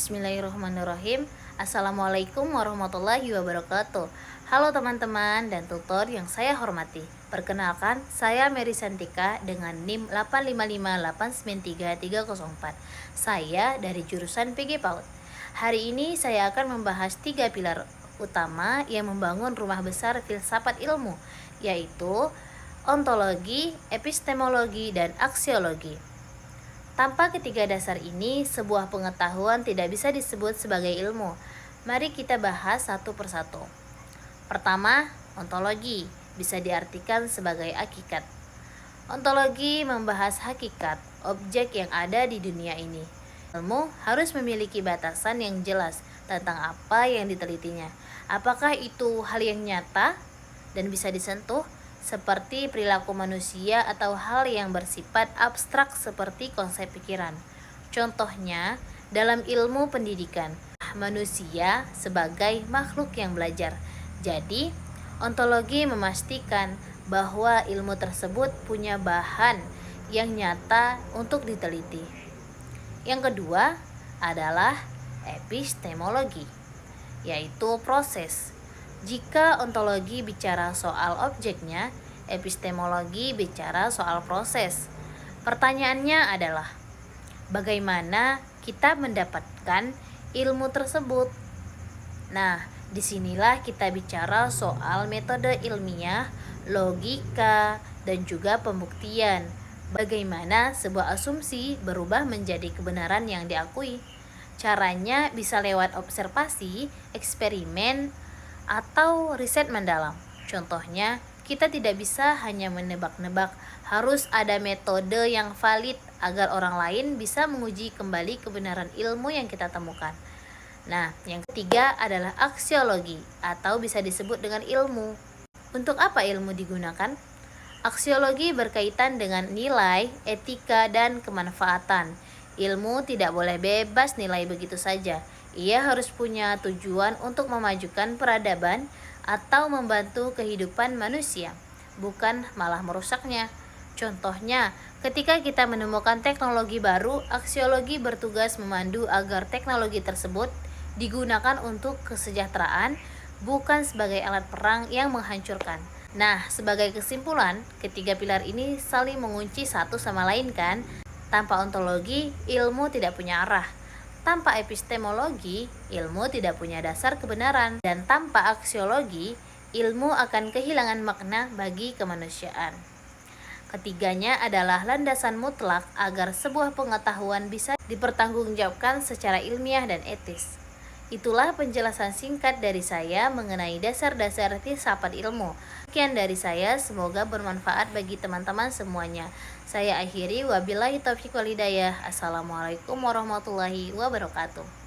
Bismillahirrahmanirrahim. Assalamualaikum warahmatullahi wabarakatuh. Halo teman-teman dan tutor yang saya hormati. Perkenalkan, saya Mary Santika dengan NIM 855893304. Saya dari jurusan PG PAUD. Hari ini saya akan membahas 3 pilar utama yang membangun rumah besar filsafat ilmu, yaitu ontologi, epistemologi, dan aksiologi. Tanpa ketiga dasar ini, sebuah pengetahuan tidak bisa disebut sebagai ilmu. Mari kita bahas satu persatu. Pertama, ontologi bisa diartikan sebagai hakikat. Ontologi membahas hakikat, objek yang ada di dunia ini. Ilmu harus memiliki batasan yang jelas tentang apa yang ditelitinya. Apakah itu hal yang nyata dan bisa disentuh, seperti perilaku manusia, atau hal yang bersifat abstrak seperti konsep pikiran. Contohnya, dalam ilmu pendidikan, manusia sebagai makhluk yang belajar. Jadi, ontologi memastikan bahwa ilmu tersebut punya bahan yang nyata untuk diteliti. Yang kedua adalah epistemologi, yaitu proses. Jika ontologi bicara soal objeknya, epistemologi bicara soal proses. Pertanyaannya adalah, bagaimana kita mendapatkan ilmu tersebut? Nah, disinilah kita bicara soal metode ilmiah, logika, dan juga pembuktian. Bagaimana sebuah asumsi berubah menjadi kebenaran yang diakui. Caranya bisa lewat observasi, eksperimen, atau riset mendalam. Contohnya, kita tidak bisa hanya menebak-nebak, harus ada metode yang valid agar orang lain bisa menguji kembali kebenaran ilmu yang kita temukan. Nah, yang ketiga adalah aksiologi atau bisa disebut dengan ilmu. Untuk apa ilmu digunakan? Aksiologi berkaitan dengan nilai, etika, dan kemanfaatan. Ilmu tidak boleh bebas nilai begitu saja. Ia harus punya tujuan untuk memajukan peradaban atau membantu kehidupan manusia, bukan malah merusaknya. Contohnya, ketika kita menemukan teknologi baru, aksiologi bertugas memandu agar teknologi tersebut digunakan untuk kesejahteraan, bukan sebagai alat perang yang menghancurkan. Nah, sebagai kesimpulan, ketiga pilar ini saling mengunci satu sama lain kan? Tanpa ontologi, ilmu tidak punya arah. Tanpa epistemologi, ilmu tidak punya dasar kebenaran. Dan tanpa aksiologi, ilmu akan kehilangan makna bagi kemanusiaan. Ketiganya adalah landasan mutlak agar sebuah pengetahuan bisa dipertanggungjawabkan secara ilmiah dan etis. Itulah penjelasan singkat dari saya mengenai dasar-dasar filsafat ilmu. Sekian dari saya, semoga bermanfaat bagi teman-teman semuanya. Saya akhiri, wabillahi taufiq wal hidayah. Assalamualaikum warahmatullahi wabarakatuh.